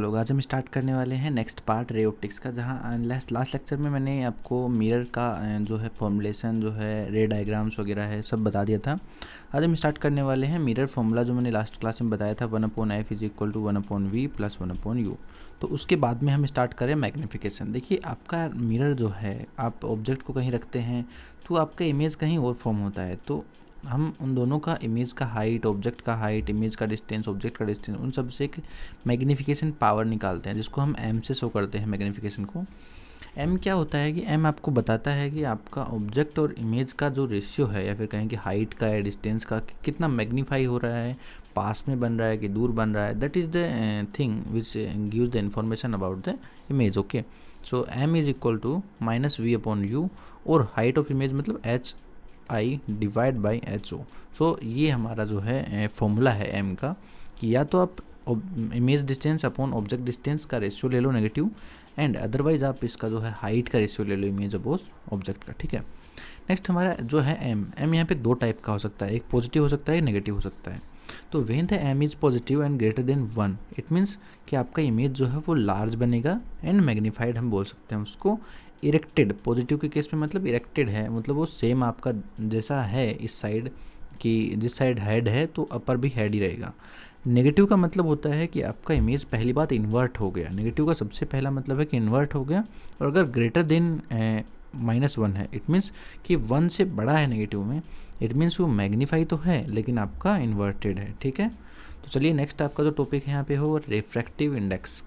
लोग आज हम स्टार्ट करने वाले हैं नेक्स्ट पार्ट रे ऑप्टिक्स का, जहां लास्ट लेक्चर में मैंने आपको मिरर का जो है फॉर्मुलेशन जो है रे डायग्राम्स वगैरह है सब बता दिया था। आज हम स्टार्ट करने वाले हैं मिरर फॉर्मूला जो मैंने लास्ट क्लास में बताया था 1/f is equal to 1/v plus 1/u। तो उसके बाद में हम स्टार्ट करें मैग्नीफिकेशन। देखिए आपका मिरर जो है, आप ऑब्जेक्ट को कहीं रखते हैं तो आपका इमेज कहीं और फॉर्म होता है, तो हम उन दोनों का इमेज का हाइट, ऑब्जेक्ट का हाइट, इमेज का डिस्टेंस, ऑब्जेक्ट का डिस्टेंस, उन सब से एक मैग्नीफिकेशन पावर निकालते हैं जिसको हम एम से शो करते हैं मैग्नीफिकेशन को। एम क्या होता है कि एम आपको बताता है कि आपका ऑब्जेक्ट और इमेज का जो रेशियो है, या फिर कहें कि हाइट का या डिस्टेंस का, कि कितना मैग्नीफाई हो रहा है, पास में बन रहा है कि दूर बन रहा है। That is the thing which gives the information about the image. Okay, so M is equal to -v/u और हाइट ऑफ इमेज मतलब hi/ho। सो ये हमारा जो है फॉर्मूला है एम का, कि या तो आप image distance upon object distance का रेशियो ले लो नेगेटिव, एंड अदरवाइज आप इसका जो है हाइट का रेशियो ले लो इमेज अपोज ऑब्जेक्ट का। ठीक है, नेक्स्ट हमारा जो है एम यहाँ पे दो टाइप का हो सकता है, एक पॉजिटिव हो सकता है, एक नेगेटिव हो सकता है। तो when the M is positive and greater than 1, it means कि आपका इमेज जो है वो लार्ज बनेगा एंड मैग्नीफाइड हम बोल सकते हैं उसको। इरेक्टेड, पॉजिटिव के केस में मतलब इरेक्टेड है, मतलब वो सेम आपका जैसा है इस साइड, कि जिस साइड हेड है तो अपर भी हेड ही रहेगा। नेगेटिव का मतलब होता है कि आपका इमेज पहली बात इन्वर्ट हो गया। नेगेटिव का सबसे पहला मतलब है कि इन्वर्ट हो गया, और अगर ग्रेटर देन -1 है, इट मीन्स कि 1 से बड़ा है नेगेटिव में, इट मीन्स वो मैग्नीफाई तो है लेकिन आपका इन्वर्टेड है। ठीक है, तो चलिए नेक्स्ट आपका जो टॉपिक है यहाँ पे हो रिफ्रैक्टिव इंडेक्स।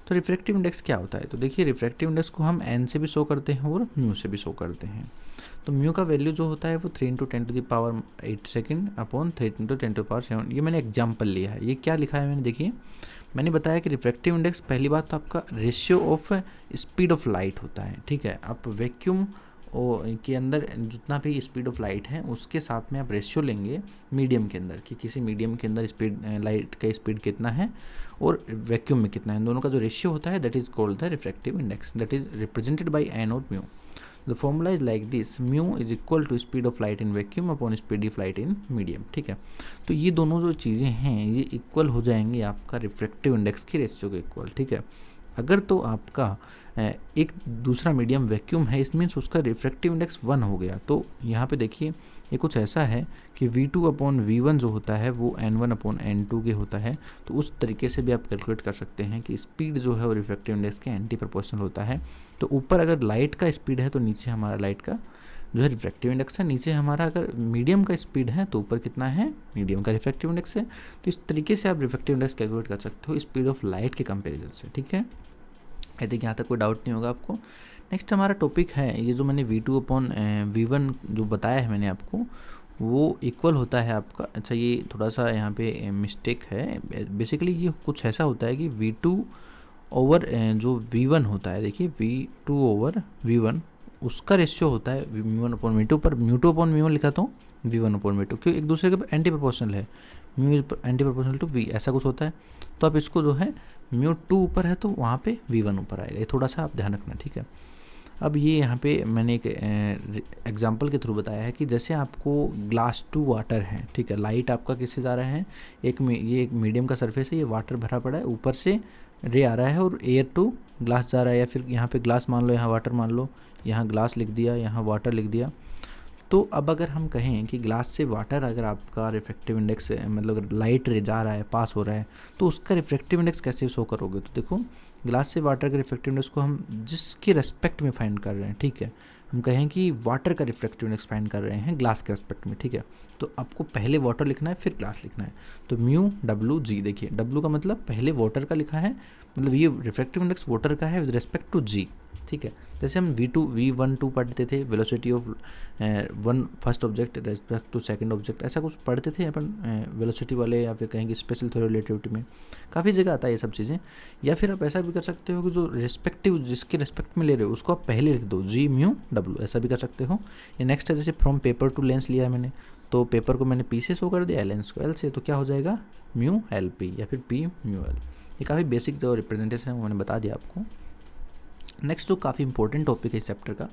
तो रिफ्रैक्टिव इंडेक्स क्या होता है? तो देखिए रिफ्रैक्टिव इंडेक्स को हम एन से भी शो करते हैं और म्यू से भी शो करते हैं। तो म्यू का वैल्यू जो होता है वो 3 × 10⁸ सेकेंड अपॉन 3 × 10⁷. ये मैंने एग्जाम्पल लिया है। ये क्या लिखा है मैंने, देखिए मैंने बताया कि रिफ्रैक्टिव इंडेक्स पहली बात तो आपका ratio of speed of light होता है। ठीक है, आप वैक्यूम के अंदर जितना भी स्पीड ऑफ लाइट है उसके साथ में आप रेशियो लेंगे मीडियम के अंदर, कि किसी मीडियम के अंदर स्पीड लाइट का स्पीड कितना है और वैक्यूम में कितना है, दोनों का जो रेशियो होता है that is called the refractive index, that is represented by N और mu. The formula is like this, mu is equal to speed of light in vacuum upon speed of light in medium. ठीक है, तो ये दोनों जो चीज़ें हैं ये इक्वल हो जाएंगी आपका रिफ्रैक्टिव इंडेक्स के रेशियो के इक्वल। ठीक है, अगर तो आपका एक दूसरा मीडियम वैक्यूम है, इस मीन्स उसका रिफ्रैक्टिव इंडेक्स 1 हो गया। तो यहाँ पे देखिए ये कुछ ऐसा है कि v2/v1 जो होता है वो n1/n2 के होता है। तो उस तरीके से भी आप कैलकुलेट कर सकते हैं कि स्पीड जो है वो रिफ्रैक्टिव इंडेक्स के एंटी प्रोपोर्शनल होता है। तो ऊपर अगर लाइट का स्पीड है तो नीचे हमारा लाइट का जो है रिफ्रैक्टिव इंडेक्स है, नीचे हमारा अगर मीडियम का स्पीड है तो ऊपर कितना है, मीडियम का रिफ्रैक्टिव इंडेक्स है। तो इस तरीके से आप रिफ्रैक्टिव इंडेक्स कैलकुलेट कर सकते हो स्पीड ऑफ लाइट के कंपेरिजन से। ठीक है, आई थिंक यहाँ तक कोई डाउट नहीं होगा आपको। नेक्स्ट हमारा टॉपिक है, ये जो मैंने v2/v1 जो बताया है मैंने आपको, वो इक्वल होता है आपका। अच्छा, ये थोड़ा सा यहाँ पे मिस्टेक है। बेसिकली ये कुछ ऐसा होता है कि v2 जो v1 होता है, देखिए v2/v1 उसका रेशियो होता है μ1/μ2, पर μ2/μ1 लिखा तो v1/v2, क्यों एक दूसरे के एंटी प्रोपोर्शनल है, mu anti proportional to v, ऐसा कुछ होता है। तो आप इसको जो है μ2 ऊपर है तो वहाँ पे v1 ऊपर आएगा, ये थोड़ा सा आप ध्यान रखना। ठीक है, अब ये यहाँ पे मैंने एक एग्जांपल के थ्रू बताया है कि जैसे आपको ग्लास टू वाटर है, ठीक है, लाइट आपका किससे जा रहा है, ये एक मीडियम का सरफेस है, ये वाटर भरा पड़ा है, ऊपर से रे आ रहा है और एयर टू ग्लास जा रहा है, या फिर यहाँ पे ग्लास मान लो, यहाँ वाटर मान लो, यहाँ ग्लास लिख दिया, यहाँ वाटर लिख दिया। तो अब अगर हम कहें कि ग्लास से वाटर अगर आपका रिफ्रैक्टिव इंडेक्स मतलब लाइट रे जा रहा है, पास हो रहा है, तो उसका रिफ्रैक्टिव इंडेक्स कैसे शो करोगे? तो देखो ग्लास से वाटर के रिफ्रैक्टिव इंडेक्स को हम जिसके रेस्पेक्ट में फाइंड कर रहे हैं, ठीक है, हम कहें कि वाटर का रिफ्रैक्टिव इंडेक्स फाइंड कर रहे हैं ग्लास के रेस्पेक्ट में। ठीक है, तो आपको पहले वाटर लिखना है फिर ग्लास लिखना है। तो μ/w/g, देखिए w का मतलब पहले वाटर का लिखा है, मतलब ये रिफ्रैक्टिव इंडेक्स वाटर का है विद रिस्पेक्ट टू g। ठीक है, जैसे हम v1/2 पढ़ते थे, velocity of one first object respect to second object, ऐसा कुछ पढ़ते थे अपन वेलोसिटी वाले, या फिर कहेंगे स्पेशल थ्योरी रिलेटिविटी में काफ़ी जगह आता है ये सब चीज़ें। या फिर आप ऐसा भी कर सकते हो कि जो रिस्पेक्टिव जिसके रिस्पेक्ट में ले रहे हो उसको आप पहले लिख दो g/μ/w, ऐसा भी कर सकते हो। ये नेक्स्ट है, जैसे फ्रॉम पेपर टू लेंस लिया है मैंने, तो पेपर को मैंने p से शो कर दिया, लेंस को l से, तो क्या हो जाएगा μ/l/p या फिर p/μ/l। ये काफ़ी बेसिक जो रिप्रेजेंटेशन है वो मैंने बता दिया आपको। नेक्स्ट जो काफ़ी इंपॉर्टेंट टॉपिक है इस चैप्टर का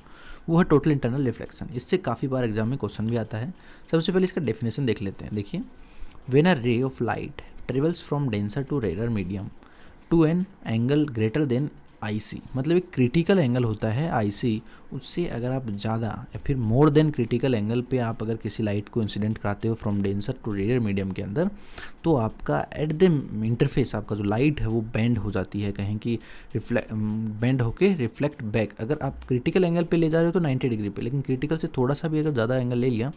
वो है टोटल इंटरनल रिफ्लेक्शन। इससे काफ़ी बार एग्जाम में क्वेश्चन भी आता है। सबसे पहले इसका डेफिनेशन देख लेते हैं। देखिए, when a ray of light travels from denser to rare medium to an angle greater than IC, मतलब एक क्रिटिकल एंगल होता है IC, उससे अगर आप ज़्यादा या फिर मोर देन क्रिटिकल एंगल पे आप अगर किसी लाइट को इंसिडेंट कराते हो from denser to radial medium के अंदर, तो आपका एट द इंटरफेस आपका जो लाइट है वो बेंड हो जाती है, कहें कि बेंड होके रिफ्लेक्ट बैक। अगर आप क्रिटिकल एंगल पे ले जा रहे हो तो 90 डिग्री पे, लेकिन क्रिटिकल से थोड़ा सा भी अगर ज़्यादा एंगल ले लिया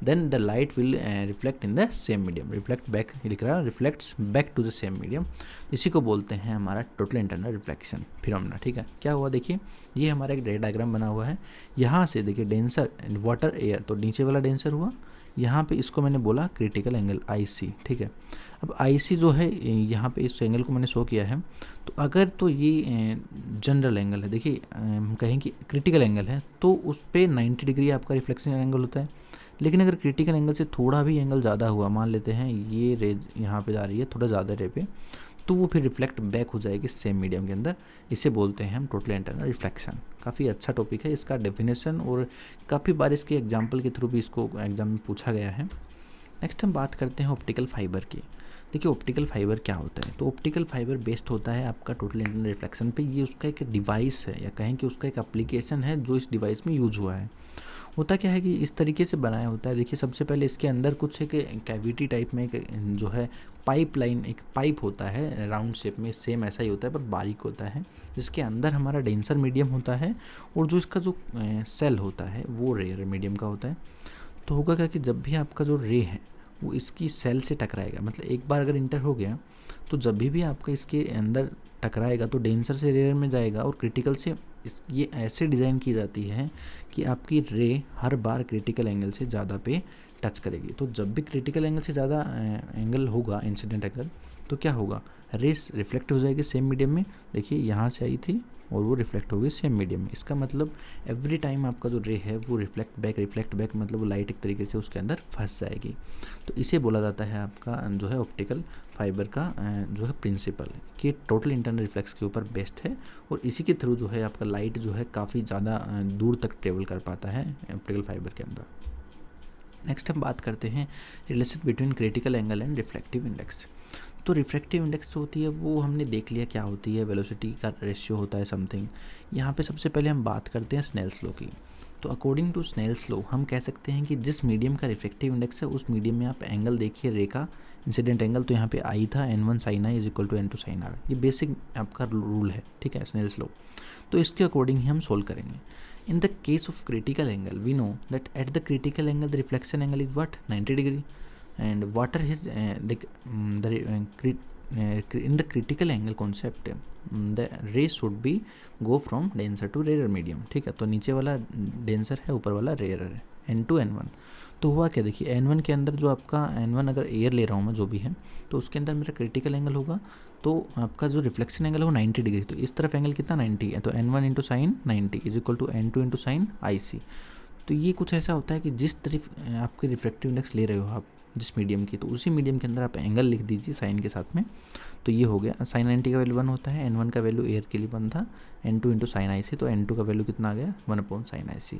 then the light will reflect in the same medium. Reflect back लिख रहा है, reflects back to the same medium. इसी को बोलते हैं हमारा टोटल इंटरनल रिफ्लेक्शन फिनोमेना। ठीक है, क्या हुआ देखिए, ये हमारा एक डायग्राम बना हुआ है। यहाँ से देखिए डेंसर वाटर एयर, तो नीचे वाला डेंसर हुआ, यहाँ पे इसको मैंने बोला क्रिटिकल एंगल IC। ठीक है, अब IC जो है यहाँ पे इस एंगल को मैंने शो किया है, तो अगर तो ये जनरल एंगल है, देखिए हम कहें कि क्रिटिकल एंगल है तो उस पर 90 डिग्री आपका रिफ्लेक्शन एंगल होता है। लेकिन अगर क्रिटिकल एंगल से थोड़ा भी एंगल ज़्यादा हुआ, मान लेते हैं ये रे यहाँ पे जा रही है थोड़ा ज़्यादा रे पे, तो वो फिर रिफ्लेक्ट बैक हो जाएगी सेम मीडियम के अंदर। इसे बोलते हैं हम टोटल इंटरनल रिफ्लेक्शन। काफ़ी अच्छा टॉपिक है, इसका डेफिनेशन और काफ़ी बार इसके एग्जांपल के थ्रू भी इसको एग्जाम में पूछा गया है। नेक्स्ट हम बात करते हैं ऑप्टिकल फाइबर की। देखिए ऑप्टिकल फाइबर क्या होता है, तो ऑप्टिकल फाइबर बेस्ड होता है आपका टोटल इंटरनल रिफ्लेक्शन पे। ये उसका एक डिवाइस है, या कहें कि उसका एक एप्लीकेशन है जो इस डिवाइस में यूज हुआ है। होता क्या है कि इस तरीके से बनाया होता है, देखिए सबसे पहले इसके अंदर कुछ एक कैविटी टाइप में एक जो है पाइप लाइन, एक पाइप होता है राउंड शेप में, सेम ऐसा ही होता है पर बारीक होता है, जिसके अंदर हमारा डेंसर मीडियम होता है और जो इसका जो सेल होता है वो रेयर मीडियम का होता है। तो होगा क्या कि जब भी आपका जो रे है वो इसकी सेल से टकराएगा, मतलब एक बार अगर इंटर हो गया तो जब भी आपका इसके अंदर टकराएगा तो डेंसर से रेयर में जाएगा और क्रिटिकल से। ये ऐसे डिज़ाइन की जाती है कि आपकी रे हर बार क्रिटिकल एंगल से ज़्यादा पे टच करेगी। तो जब भी क्रिटिकल एंगल से ज़्यादा एंगल होगा, इंसिडेंट एंगल, तो क्या होगा, रेस रिफ्लेक्ट हो जाएगी सेम मीडियम में। देखिए यहाँ से आई थी और वो रिफ्लेक्ट होगी सेम मीडियम में। इसका मतलब एवरी टाइम आपका जो रे है वो रिफ्लेक्ट बैक मतलब वो लाइट एक तरीके से उसके अंदर फंस जाएगी। तो इसे बोला जाता है आपका जो है ऑप्टिकल फाइबर का जो है प्रिंसिपल, कि टोटल इंटरनल रिफ्लेक्स के ऊपर बेस्ड है और इसी के थ्रू जो है आपका लाइट जो है काफ़ी ज़्यादा दूर तक ट्रेवल कर पाता है ऑप्टिकल फाइबर के अंदर। नेक्स्ट हम बात करते हैं relation between critical angle and reflective index. तो रिफ्रैक्टिव इंडेक्स जो होती है वो हमने देख लिया क्या होती है, वेलोसिटी का रेशियो होता है समथिंग। यहाँ पे सबसे पहले हम बात करते हैं स्नेल्स लॉ की। तो अकॉर्डिंग टू स्नेल्स लॉ हम कह सकते हैं कि जिस मीडियम का रिफ्रैक्टिव इंडेक्स है उस मीडियम में आप एंगल देखिए रे का इंसिडेंट एंगल, तो यहाँ पे आई था n1 sin i is equal to n2 sin r। ये बेसिक आपका रूल है, ठीक है, स्नेल्स लॉ। तो इसके अकॉर्डिंग ही हम सोल्व करेंगे। In the case of critical angle, we know that at the critical angle the reflection angle is what, 90 degree, and water is in the critical angle concept the ray should be go from denser to rarer medium। ठीक है, तो नीचे वाला denser है, ऊपर वाला rare है, n2 n1। तो हुआ क्या, देखिए n1 के अंदर जो आपका n1 अगर एयर ले रहा हूँ मैं जो भी है, तो उसके अंदर मेरा क्रिटिकल एंगल होगा, तो आपका जो रिफ्लेक्शन एंगल है वो 90 डिग्री। तो इस तरफ एंगल कितना 90 है, तो n1 into sine 90 is equal to n2 into sine IC। तो ये कुछ ऐसा होता है कि जिस तरफ आपके रिफ्लेक्टिव इंडेक्स ले रहे हो आप जिस मीडियम की, तो उसी मीडियम के अंदर आप एंगल लिख दीजिए साइन के साथ में। तो ये हो गया, साइन 90 का वैल्यू 1 होता है, n1 का वैल्यू एयर के लिए 1 था, n2 इंटू साइन IC, तो n2 का वैल्यू कितना आ गया 1/sin IC।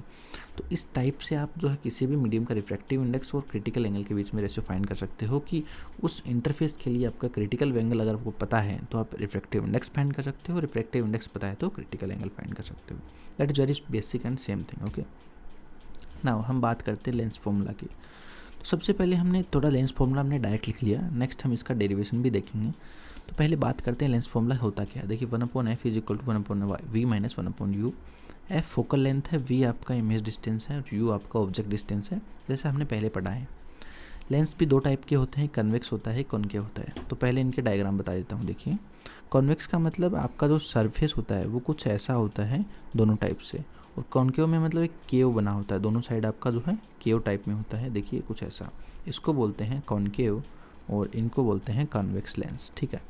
तो इस टाइप से आप जो है किसी भी मीडियम का रिफ्रैक्टिव इंडेक्स और क्रिटिकल एंगल के बीच में रेशियो फाइंड कर सकते हो कि उस इंटरफेस के लिए आपका क्रिटिकल एंगल अगर आपको पता है तो आप रिफ्रैक्टिव इंडेक्स फाइंड कर सकते हो, रिफ्रैक्टिव इंडेक्स पता है तो क्रिटिकल एंगल फाइंड कर सकते हो। That is very basic and same thing. Okay, now हम बात करते हैं लेंस फॉर्मूला की। तो सबसे पहले हमने थोड़ा लेंस फॉर्मूला हमने डायरेक्ट लिख लिया, नेक्स्ट हम इसका डेरिवेशन भी देखेंगे। तो पहले बात करते हैं लेंस फॉर्मूला होता क्या है। देखिए 1/f is equal to 1/v minus 1/u। f focal length है, v आपका इमेज डिस्टेंस है और u आपका ऑब्जेक्ट डिस्टेंस है, जैसे हमने पहले पढ़ा है। लेंस भी दो टाइप के होते हैं, कन्वेक्स होता है, कॉनकेव होता है। तो पहले इनके डायग्राम बता देता हूँ। देखिए कॉन्वेक्स का मतलब आपका जो सरफेस होता है वो कुछ ऐसा होता है दोनों टाइप से, और कॉनकेव में मतलब एक केव बना होता है, दोनों साइड आपका जो है केव टाइप में होता है। देखिए कुछ ऐसा, इसको बोलते हैं कॉनकेव और इनको बोलते हैं कॉन्वेक्स लेंस। ठीक है,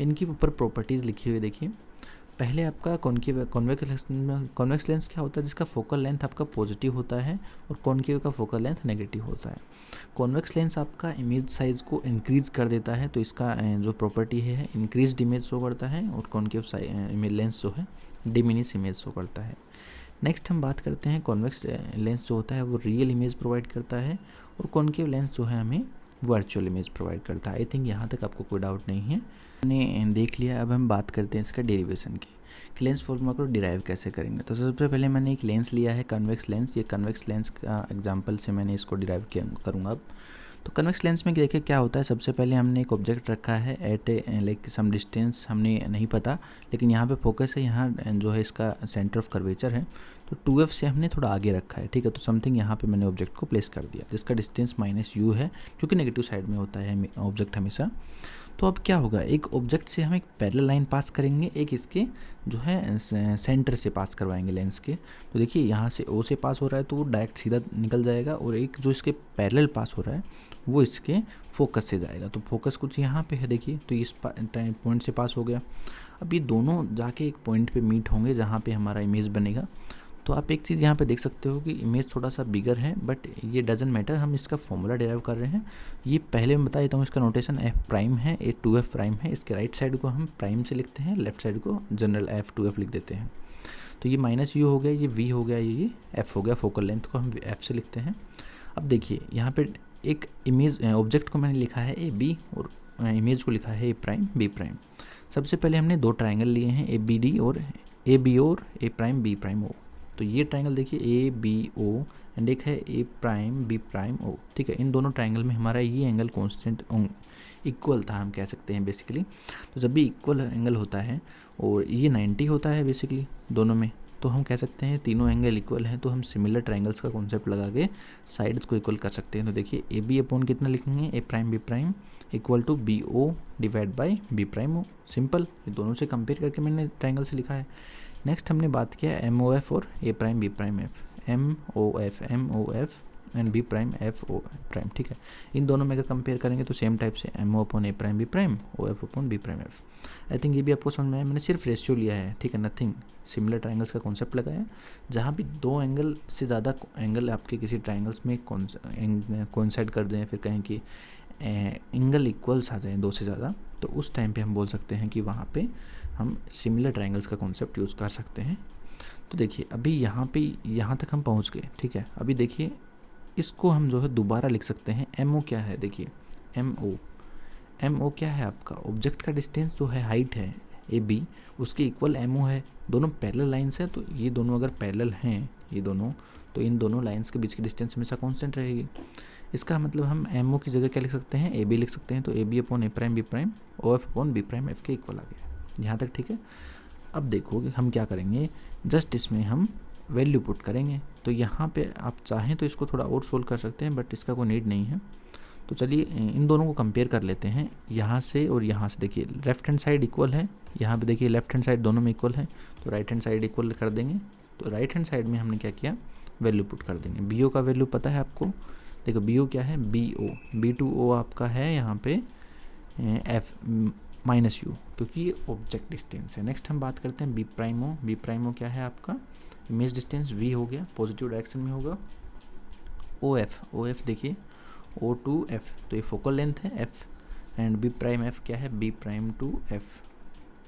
इनकी ऊपर प्रॉपर्टीज़ लिखी हुई देखिए। पहले आपका कॉन्वेक्स लेंस क्या होता है, जिसका फोकल लेंथ आपका पॉजिटिव होता है और कॉनकेव का फोकल लेंथ नेगेटिव होता है। कॉन्वेक्स लेंस आपका इमेज साइज़ को इंक्रीज़ कर देता है, तो इसका जो प्रॉपर्टी है इंक्रीज इमेज शो करता है, और कॉनकेव इमेज लेंस जो है डिमिनिश इमेज शो करता है। नेक्स्ट हम बात करते हैं कॉन्वेक्स लेंस जो होता है वो रियल इमेज प्रोवाइड करता है, और कॉनकेव लेंस जो है हमें वर्चुअल इमेज प्रोवाइड करता है। आई थिंक यहाँ तक आपको कोई डाउट नहीं है। हमने देख लिया, अब हम बात करते हैं इसका डेरिवेशन की कि लेंस फॉर्मूला को डिराइव कैसे करेंगे। तो सबसे पहले मैंने एक लेंस लिया है, कन्वेक्स लेंस। ये कन्वेक्स लेंस का एग्जांपल से मैंने इसको डिराइव करूँगा अब। तो कन्वेक्स लेंस में देखिए क्या होता है, सबसे पहले हमने एक ऑब्जेक्ट रखा है एट ए लाइक सम डिस्टेंस, हमने नहीं पता, लेकिन यहाँ पे फोकस है, यहाँ जो है इसका सेंटर ऑफ कर्वेचर है, तो 2f से हमने थोड़ा आगे रखा है, ठीक है। तो समथिंग यहाँ पे मैंने ऑब्जेक्ट को प्लेस कर दिया जिसका डिस्टेंस -u है, क्योंकि नेगेटिव साइड में होता है ऑब्जेक्ट हमेशा। तो अब क्या होगा, एक ऑब्जेक्ट से हम एक पैरेलल लाइन पास करेंगे, एक इसके जो है सेंटर से पास करवाएंगे लेंस के। तो देखिए यहाँ से O से पास हो रहा है तो वो डायरेक्ट सीधा निकल जाएगा, और एक जो इसके पैरेलल पास हो रहा है वो इसके फोकस से जाएगा। तो फोकस कुछ यहाँ पे है देखिए, तो इस पॉइंट से पास हो गया। अब ये दोनों जाके एक पॉइंट पे मीट होंगे जहाँ पे हमारा इमेज बनेगा। तो आप एक चीज़ यहाँ पे देख सकते हो कि इमेज थोड़ा सा बिगर है, बट ये डजंट मैटर, हम इसका फॉर्मूला डिराइव कर रहे हैं। ये पहले मैं बता देता हूँ, इसका नोटेशन f प्राइम है, ये 2f प्राइम है। इसके राइट साइड को हम प्राइम से लिखते हैं, लेफ्ट साइड को जनरल f 2f लिख देते हैं। तो ये -u हो गया, ये v हो गया, ये f हो गया। फोकल लेंथ को हम f से लिखते हैं। अब देखिए यहाँ पे एक इमेज ऑब्जेक्ट को मैंने लिखा है AB, और इमेज को लिखा है a प्राइम b प्राइम। सबसे पहले हमने दो ट्राइंगल लिए हैं, ABD और AB और a prime b prime o। तो ये ट्राइंगल देखिए ABO एंड एक है a prime b prime o, ठीक है। इन दोनों ट्राइंगल में हमारा ये एंगल कांस्टेंट इक्वल था, हम कह सकते हैं बेसिकली। तो जब भी इक्वल एंगल होता है और ये 90 होता है बेसिकली दोनों में, तो हम कह सकते हैं तीनों एंगल इक्वल हैं। तो हम सिमिलर ट्राइंगल्स का कॉन्सेप्ट लगा के साइड्स को इक्वल कर सकते हैं। तो देखिए AB अपॉन कितना लिखेंगे, a prime b prime equal to BO divide by b prime o। Simple, ये दोनों से कंपेयर करके मैंने ट्राइंगल से लिखा है। नेक्स्ट हमने बात किया MOF और a prime b prime f, MOF and b prime f o prime, ठीक है। इन दोनों में अगर कंपेयर करेंगे तो सेम टाइप से MO upon a prime b prime, OF upon b prime f। I think ये भी आपको समझ में आया, मैंने सिर्फ रेशियो लिया है, ठीक है, नथिंग। सिमिलर ट्राइंगल्स का कॉन्सेप्ट लगाया, जहाँ भी दो एंगल से ज़्यादा एंगल आपके किसी ट्राइंगल्स में कोइंसाइड कर दें, फिर कहें कि एंगल इक्वल्स आ जाएँ दो से ज़्यादा, तो उस टाइम पे हम बोल सकते हैं कि वहाँ पे हम सिमिलर ट्राइंगल्स का कॉन्सेप्ट यूज़ कर सकते हैं। तो देखिए अभी यहाँ पे यहाँ तक हम पहुँच गए, ठीक है। अभी देखिए इसको हम जो है दोबारा लिख सकते हैं। MO क्या है, देखिए MO क्या है, आपका ऑब्जेक्ट का डिस्टेंस जो है, हाइट है AB, उसके इक्वल MO है। दोनों पैरेलल लाइंस है, तो ये दोनों अगर पैरेलल हैं ये दोनों, तो इन दोनों लाइंस के बीच की डिस्टेंस हमेशा कांस्टेंट रहेगी। इसका मतलब हम MO की जगह क्या लिख सकते हैं, AB लिख सकते हैं। तो AB upon a prime b prime, OF upon b prime f के इक्वल आ गया, यहाँ तक, ठीक है। अब देखो कि हम क्या करेंगे, जस्ट इसमें हम वैल्यू पुट करेंगे। तो यहाँ पे आप चाहें तो इसको थोड़ा और सोल्व कर सकते हैं, बट इसका कोई नीड नहीं है। तो चलिए इन दोनों को कंपेयर कर लेते हैं, यहाँ से और यहाँ से। देखिए लेफ्ट हैंड साइड इक्वल है, यहाँ पे देखिए लेफ्ट हैंड साइड दोनों में इक्वल है, तो राइट हैंड साइड इक्वल कर देंगे। तो राइट हैंड साइड में हमने क्या किया, वैल्यू पुट कर देंगे। BO का वैल्यू पता है आपको, देखो BO क्या है, BO B2O आपका है यहाँ पे F -u, क्योंकि ये ऑब्जेक्ट डिस्टेंस है। नेक्स्ट हम बात करते हैं B प्राइम O क्या है आपका, इमेज डिस्टेंस V हो गया, पॉजिटिव डायरेक्शन में होगा। OF देखिए O2F, तो ये फोकल लेंथ है F, and B prime F क्या है, B प्राइम टू F,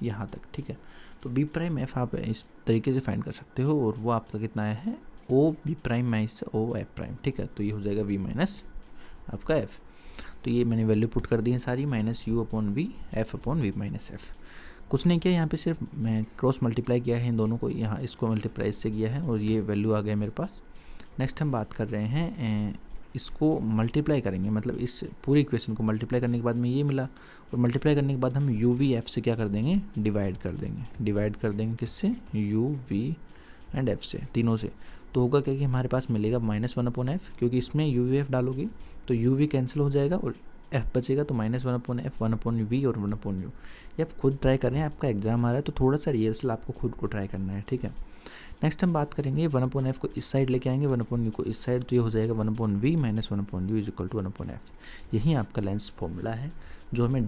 यहाँ तक, ठीक है। तो B प्राइम F आप इस तरीके से फाइंड कर सकते हो, और वो आपका कितना आया है, OB prime minus OF prime, ठीक है। तो ये हो जाएगा V माइनस आपका F। तो ये मैंने वैल्यू पुट कर दी है सारी, -u upon V, F upon V minus F। कुछ नहीं किया, यहाँ पे सिर्फ मैं क्रॉस मल्टीप्लाई किया है इन दोनों को, यहाँ इसको मल्टीप्लाई इससे किया है, और ये वैल्यू आ गया मेरे पास। नेक्स्ट हम बात कर रहे हैं, इसको मल्टीप्लाई करेंगे, मतलब इस पूरी इक्वेशन को मल्टीप्लाई करने के बाद में ये मिला, और मल्टीप्लाई करने के बाद हम UV F से क्या कर देंगे, डिवाइड कर देंगे किससे, UV एंड F से, तीनों से। तो होगा क्या कि हमारे पास मिलेगा -1/f, क्योंकि इसमें UV F डालोगे तो UV कैंसिल हो जाएगा और F बचेगा, तो -1/f, 1/v और 1/u। ये आप खुद ट्राई कर रहे हैं, आपका एग्जाम आ रहा है तो थोड़ा सा रिहर्सल आपको खुद को ट्राई करना है, ठीक है। नेक्स्ट हम बात करेंगे 1/f को इस साइड लेके आएंगे, 1/u को इस साइड, तो ये हो जाएगा 1/v minus 1/u is equal to 1/f। यही आपका लेंस फॉर्मूला है जो हमें